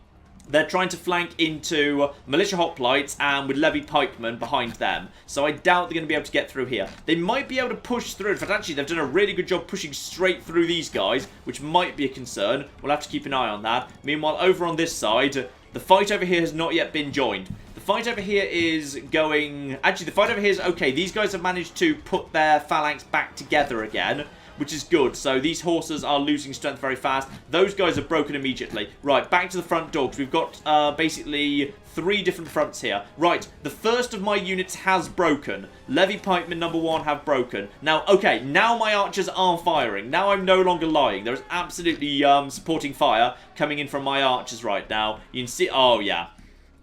they're trying to flank into militia hoplites and with levy pikemen behind them. So I doubt they're going to be able to get through here. They might be able to push through. In fact, actually, they've done a really good job pushing straight through these guys, which might be a concern. We'll have to keep an eye on that. Meanwhile, over on this side, the fight over here has not yet been joined. The fight over here is going... Actually, the fight over here is okay. These guys have managed to put their phalanx back together again, which is good. So these horses are losing strength very fast. Those guys are broken immediately. Right, back to the front door, because we've got basically 3 different fronts here. Right, the first of my units has broken. Levy pikemen number 1 have broken. Now, okay, now my archers are firing. Now I'm no longer lying. There's absolutely supporting fire coming in from my archers right now. You can see... Oh, yeah.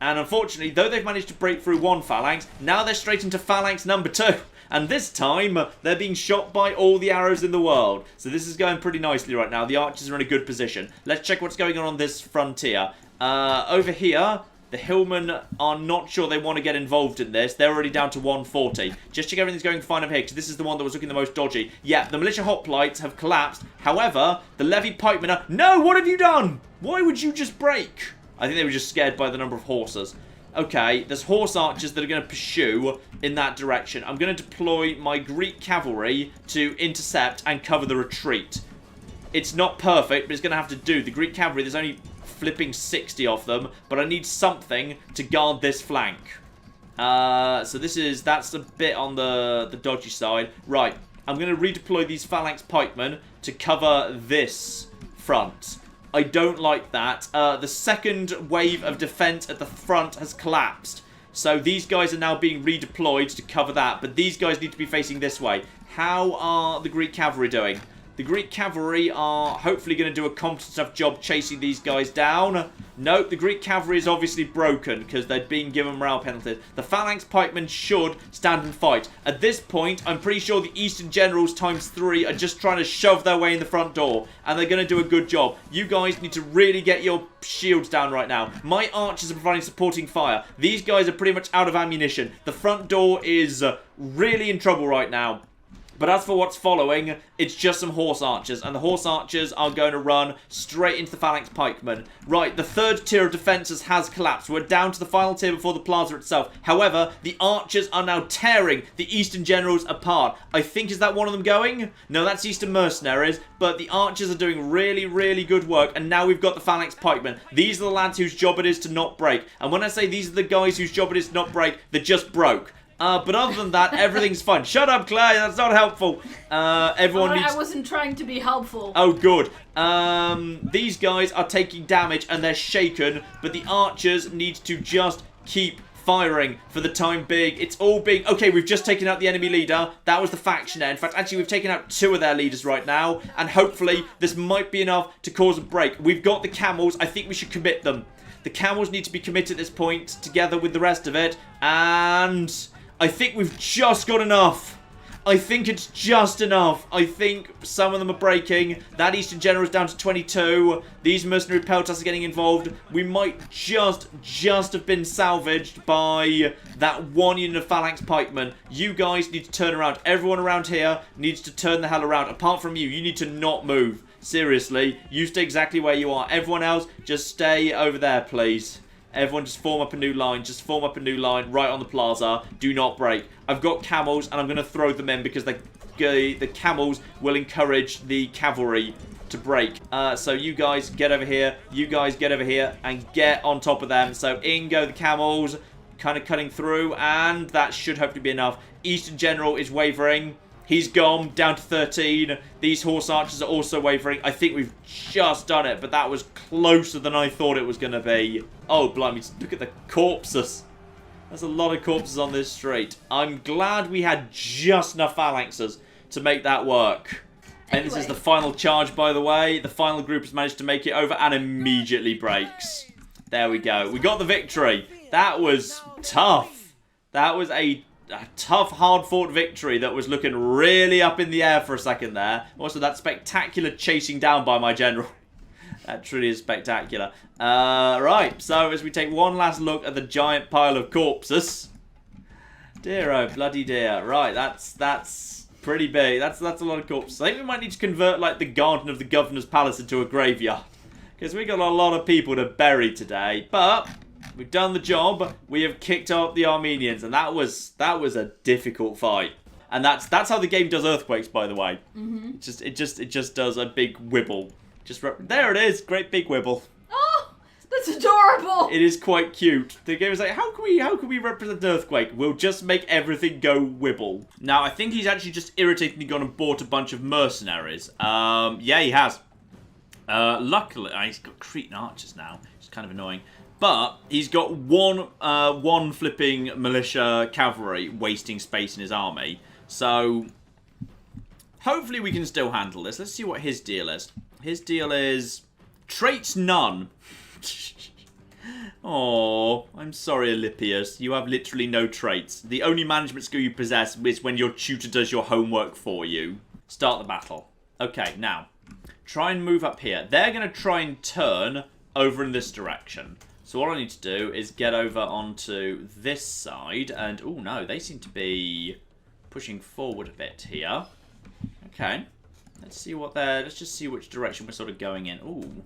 And unfortunately, though they've managed to break through 1 phalanx, now they're straight into phalanx number 2. And this time, they're being shot by all the arrows in the world. So this is going pretty nicely right now. The archers are in a good position. Let's check what's going on this frontier. Over here, the hillmen are not sure they want to get involved in this. They're already down to 140. Just check everything's going fine over here, because this is the one that was looking the most dodgy. Yeah, the militia hoplites have collapsed. However, the levy pikemen are... No, what have you done? Why would you just break? I think they were just scared by the number of horses. Okay, there's horse archers that are going to pursue in that direction. I'm going to deploy my Greek cavalry to intercept and cover the retreat. It's not perfect, but it's going to have to do. The Greek cavalry, there's only flipping 60 of them, but I need something to guard this flank. So that's a bit on the dodgy side. Right, I'm going to redeploy these phalanx pikemen to cover this front. I don't like that. The second wave of defense at the front has collapsed. So these guys are now being redeployed to cover that. But these guys need to be facing this way. How are the Greek cavalry doing? The Greek cavalry are hopefully going to do a competent enough job chasing these guys down. Nope, the Greek cavalry is obviously broken because they're being given morale penalties. The phalanx pikemen should stand and fight. At this point, I'm pretty sure the Eastern Generals ×3 are just trying to shove their way in the front door. And they're going to do a good job. You guys need to really get your shields down right now. My archers are providing supporting fire. These guys are pretty much out of ammunition. The front door is really in trouble right now. But as for what's following, it's just some horse archers. And the horse archers are going to run straight into the phalanx pikemen. Right, the third tier of defences has collapsed. We're down to the final tier before the plaza itself. However, the archers are now tearing the Eastern Generals apart. I think, is that one of them going? No, that's Eastern Mercenaries. But the archers are doing really, really good work. And now we've got the phalanx pikemen. These are the lads whose job it is to not break. And when I say these are the guys whose job it is to not break, they're just broke. But other than that, everything's fine. Shut up, Clay. That's not helpful. Everyone needs... I wasn't trying to be helpful. Oh, good. These guys are taking damage and they're shaken. But the archers need to just keep firing for the time being. It's all being... Okay, we've just taken out the enemy leader. That was the faction there. In fact, actually, we've taken out 2 of their leaders right now. And hopefully, this might be enough to cause a break. We've got the camels. I think we should commit them. The camels need to be committed at this point, together with the rest of it. And... I think we've just got enough. I think it's just enough. I think some of them are breaking. That Eastern General is down to 22. These mercenary pelters are getting involved. We might just have been salvaged by that 1 unit of phalanx pikemen. You guys need to turn around. Everyone around here needs to turn the hell around. Apart from you, you need to not move. Seriously, you stay exactly where you are. Everyone else, just stay over there, please. Everyone just form up a new line. Just form up a new line right on the plaza. Do not break. I've got camels and I'm going to throw them in because the camels will encourage the cavalry to break. So you guys get over here. You guys get over here and get on top of them. So in go the camels, kind of cutting through, and that should hopefully be enough. Eastern General is wavering. He's gone down to 13. These horse archers are also wavering. I think we've just done it, but that was closer than I thought it was going to be. Oh, blimey, look at the corpses. There's a lot of corpses on this street. I'm glad we had just enough phalanxes to make that work. And this is the final charge, by the way. The final group has managed to make it over and immediately breaks. There we go. We got the victory. That was tough. That was a tough, hard-fought victory that was looking really up in the air for a second there. Also, that spectacular chasing down by my general. That truly is spectacular. Right, so as we take one last look at the giant pile of corpses. Dear, oh, bloody dear. Right, that's pretty big. That's a lot of corpses. I think we might need to convert, like, the garden of the governor's palace into a graveyard. Because we got a lot of people to bury today. But we've done the job. We have kicked out the Armenians, and that was a difficult fight. And that's how the game does earthquakes, by the way. It just does a big wibble. There it is, great big wibble. Oh, that's adorable. It is quite cute. The game is like, how can we represent an earthquake? We'll just make everything go wibble. Now, I think he's actually just irritatingly gone and bought a bunch of mercenaries. Yeah, he has. Luckily, he's got Cretan archers now, which is kind of annoying. But he's got one flipping militia cavalry wasting space in his army. So hopefully we can still handle this. Let's see what his deal is. His deal is traits none. Oh, I'm sorry, Alypius. You have literally no traits. The only management skill you possess is when your tutor does your homework for you. Start the battle. Okay, now try and move up here. They're going to try and turn over in this direction. So what I need to do is get over onto this side. And, oh no, they seem to be pushing forward a bit here. Okay. Let's just see which direction we're sort of going in. Ooh.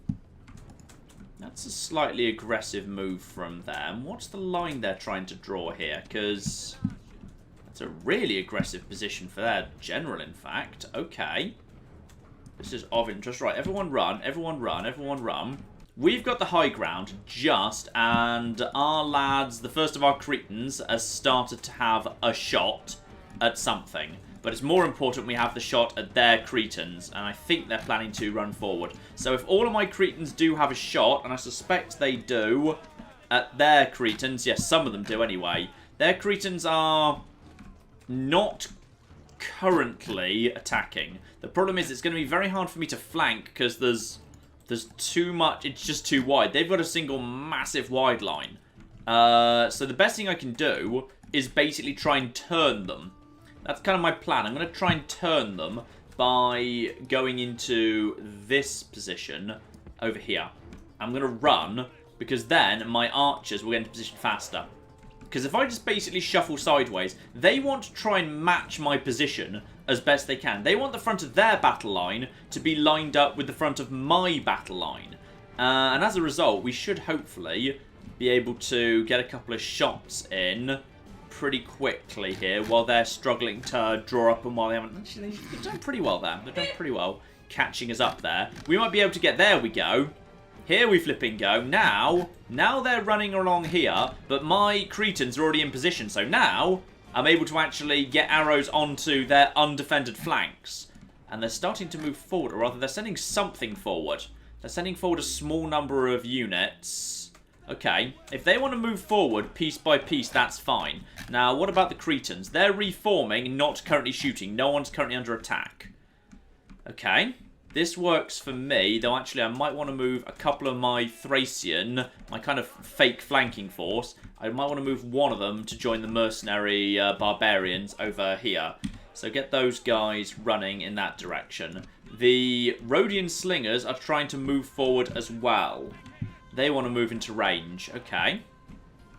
That's a slightly aggressive move from them. What's the line they're trying to draw here? Because that's a really aggressive position for their general, in fact. Okay. This is of interest. Right, everyone run, everyone run, everyone run. We've got the high ground, and our lads, the first of our Cretans, has started to have a shot at something. But it's more important we have the shot at their Cretans, and I think they're planning to run forward. So if all of my Cretans do have a shot, and I suspect they do, at their Cretans, yes, some of them do anyway, their Cretans are not currently attacking. The problem is it's going to be very hard for me to flank, because there's too much, it's just too wide. They've got a single massive wide line. So the best thing I can do is basically try and turn them. That's kind of my plan. I'm going to try and turn them by going into this position over here. I'm going to run, because then my archers will get into position faster. Because if I just basically shuffle sideways, they want to try and match my position as best they can. They want the front of their battle line to be lined up with the front of my battle line. And as a result, we should hopefully be able to get a couple of shots in pretty quickly here while they're struggling to draw up, and while they haven't. Actually, they've done pretty well there. They've done pretty well catching us up there. We might be able to get, there we go. Here we flipping go. Now they're running along here, but my Cretans are already in position. So now I'm able to actually get arrows onto their undefended flanks. And they're starting to move forward, or rather they're sending something forward. They're sending forward a small number of units. Okay, if they want to move forward piece by piece, that's fine. Now, what about the Cretans? They're reforming, not currently shooting. No one's currently under attack. Okay, this works for me, though actually I might want to move a couple of my Thracian, my kind of fake flanking force. I might want to move one of them to join the mercenary barbarians over here. So get those guys running in that direction. The Rhodian slingers are trying to move forward as well. They want to move into range. Okay.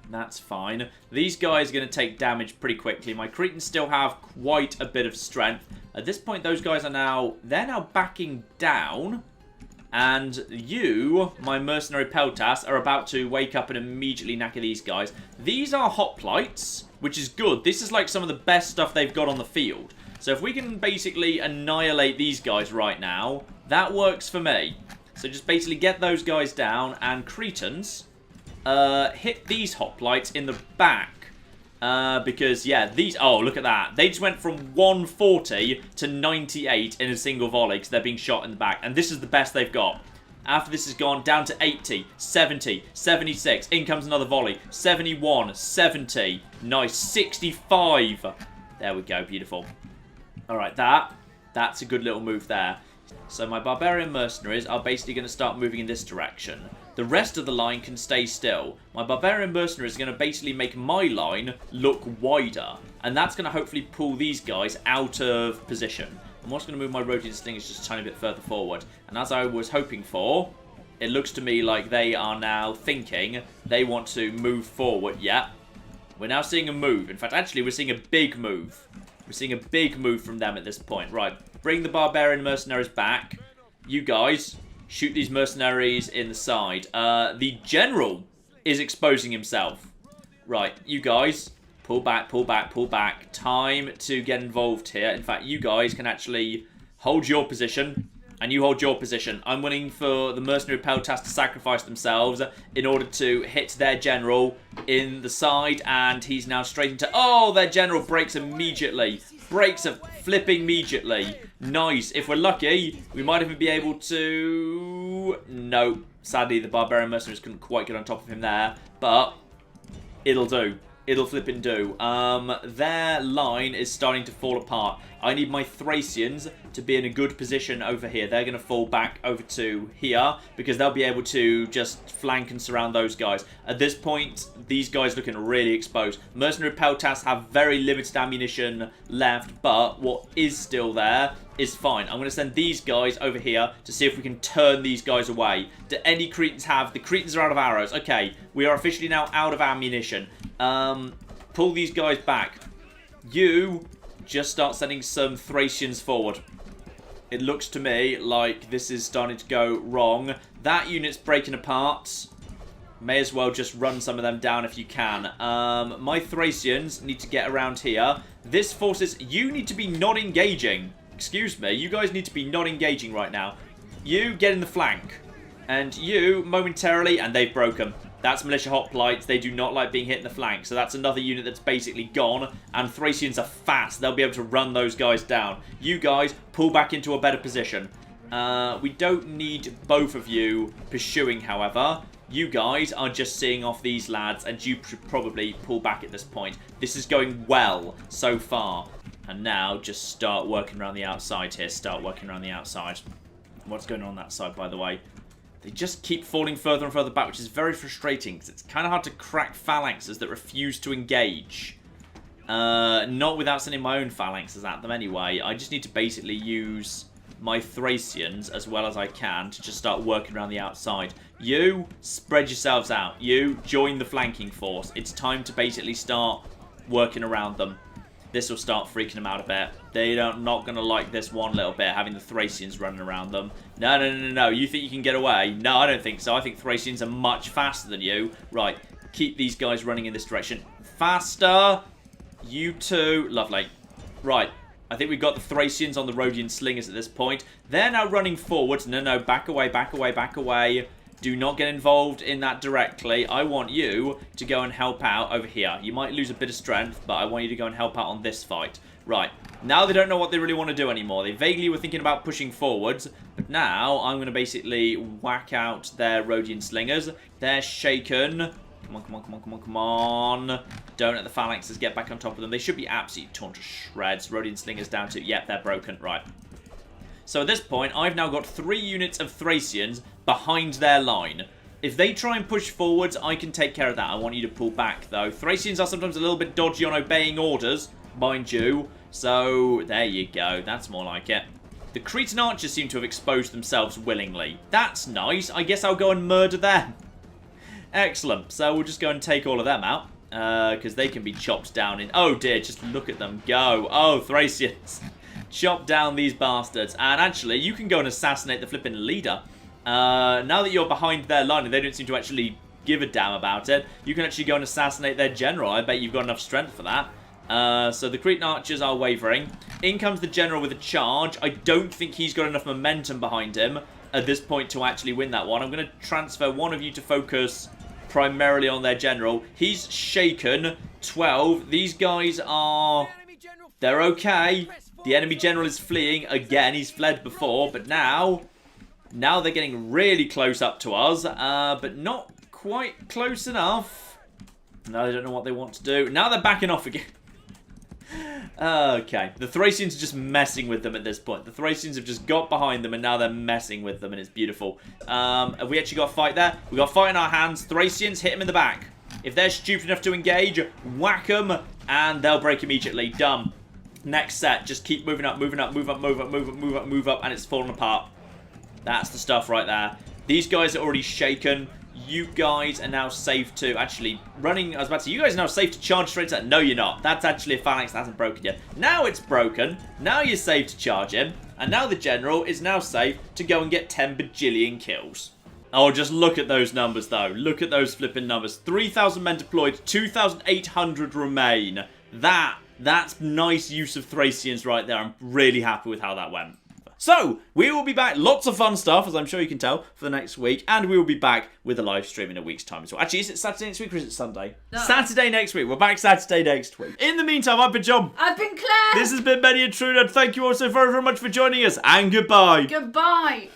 That's fine. These guys are going to take damage pretty quickly. My Cretans still have quite a bit of strength. At this point, those guys are now... They're now backing down. And you, my mercenary Peltas, are about to wake up and immediately knacker these guys. These are hoplites, which is good. This is like some of the best stuff they've got on the field. So if we can basically annihilate these guys right now, That works for me. So just basically get those guys down, and Cretans, hit these hoplites in the back. Because, yeah, these... Oh, look at that. They just went from 140 to 98 in a single volley because they're being shot in the back. And this is the best they've got. After this has gone down to 80, 70, 76. In comes another volley. 71, 70. Nice. 65. There we go. Beautiful. All right, that's a good little move there. So my barbarian mercenaries are basically going to start moving in this direction. The rest of the line can stay still. My barbarian mercenaries are going to basically make my line look wider. And that's going to hopefully pull these guys out of position. I'm also going to move my Rhodian slingers just a tiny bit further forward. And as I was hoping for, it looks to me like they are now thinking they want to move forward. Yeah, we're now seeing a move. In fact, actually, we're seeing a big move. We're seeing a big move from them at this point. Right, bring the barbarian mercenaries back. You guys, shoot these mercenaries in the side. The general is exposing himself. Right, you guys, pull back, pull back, pull back. Time to get involved here. In fact, you guys can actually hold your position. And you hold your position. I'm willing for the mercenary peltas to sacrifice themselves in order to hit their general in the side. And he's now straight into... Oh, their general breaks immediately. Breaks a flipping immediately. Nice. If we're lucky, we might even be able to... No. Sadly, the barbarian mercenaries couldn't quite get on top of him there. But it'll do. It'll flipping do. Their line is starting to fall apart. I need my Thracians to be in a good position over here. They're going to fall back over to here because they'll be able to just flank and surround those guys. At this point, these guys looking really exposed. Mercenary peltas have very limited ammunition left, but what is still there is fine. I'm going to send these guys over here to see if we can turn these guys away. Do any Cretans have... The Cretans are out of arrows. Okay, we are officially now out of ammunition. Pull these guys back. You just start sending some Thracians forward. It looks to me like this is starting to go wrong. That unit's breaking apart. May as well just run some of them down if you can. My Thracians need to get around here. This forces... You need to be not engaging. Excuse me. You guys need to be not engaging right now. You get in the flank. And you, momentarily... And they've broken. That's militia hoplites. They do not like being hit in the flank. So that's another unit that's basically gone. And Thracians are fast. They'll be able to run those guys down. You guys pull back into a better position. We don't need both of you pursuing, however. You guys are just seeing off these lads. And you should probably pull back at this point. This is going well so far. And now just start working around the outside here. Start working around the outside. What's going on that side, by the way? They just keep falling further and further back, which is very frustrating because it's kind of hard to crack phalanxes that refuse to engage. Not without sending my own phalanxes at them anyway. I just need to basically use my Thracians as well as I can to just start working around the outside. You, spread yourselves out. You, join the flanking force. It's time to basically start working around them. This will start freaking them out a bit. They're not going to like this one little bit, having the Thracians running around them. No, no, no, no, no. You think you can get away? No, I don't think so. I think Thracians are much faster than you. Right, keep these guys running in this direction. Faster. You two. Lovely. Right, I think we've got the Thracians on the Rhodian slingers at this point. They're now running forward. No, no, back away, back away, back away. Do not get involved in that directly. I want you to go and help out over here. You might lose a bit of strength, but I want you to go and help out on this fight. Right. Now they don't know what they really want to do anymore. They vaguely were thinking about pushing forwards, but now I'm going to basically whack out their Rhodian slingers. They're shaken. Come on, come on, come on, come on, come on. Don't let the phalanxes get back on top of them. They should be absolutely torn to shreds. Rhodian slingers down to... Yep, they're broken. Right. So at this point, I've now got 3 units of Thracians behind their line. If they try and push forwards, I can take care of that. I want you to pull back, though. Thracians are sometimes a little bit dodgy on obeying orders, mind you. So, there you go. That's more like it. The Cretan archers seem to have exposed themselves willingly. That's nice. I guess I'll go and murder them. Excellent. So, we'll just go and take all of them out. Because they can be chopped down in... Oh, dear. Just look at them go. Oh, Thracians. Chop down these bastards. And actually, you can go and assassinate the flipping leader. Now that you're behind their line and they don't seem to actually give a damn about it, you can actually go and assassinate their general. I bet you've got enough strength for that. So the Cretan archers are wavering. In comes the general with a charge. I don't think he's got enough momentum behind him at this point to actually win that one. I'm going to transfer one of you to focus primarily on their general. He's shaken. 12. These guys are... They're okay. The enemy general is fleeing. Again, he's fled before, but now they're getting really close up to us, but not quite close enough. No, they don't know what they want to do. Now they're backing off again. Okay, the Thracians are just messing with them at this point. The Thracians have just got behind them, and now they're messing with them, and it's beautiful. Have we actually got a fight there? We've got a fight in our hands. Thracians, hit them in the back. If they're stupid enough to engage, whack them, and they'll break immediately. Done. Next set, just keep moving up, moving up, move up, move up, move up, move up, move up, and it's falling apart. That's the stuff right there. These guys are already shaken. You guys are now safe to actually running. I was about to say, you guys are now safe to charge straight at. No, you're not. That's actually a phalanx that hasn't broken yet. Now it's broken. Now you're safe to charge him. And now the general is now safe to go and get 10 bajillion kills. Oh, just look at those numbers, though. Look at those flipping numbers. 3,000 men deployed. 2,800 remain. That's nice use of Thracians right there. I'm really happy with how that went. So, we will be back. Lots of fun stuff, as I'm sure you can tell, for the next week. And we will be back with a live stream in a week's time as well. Actually, is it Saturday next week or is it Sunday? No. Saturday next week. We're back Saturday next week. In the meantime, I've been John. I've been Claire. This has been Benny and Trudad. Thank you all so very, very much for joining us. And goodbye. Goodbye.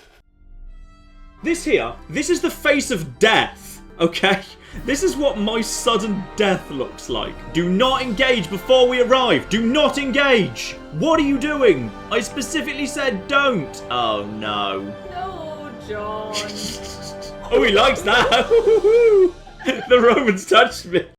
This is the face of death, okay? This is what my sudden death looks like. Do not engage before we arrive. Do not engage. What are you doing? I specifically said don't. Oh, no. No, John. Oh, he likes that. The Romans touched me.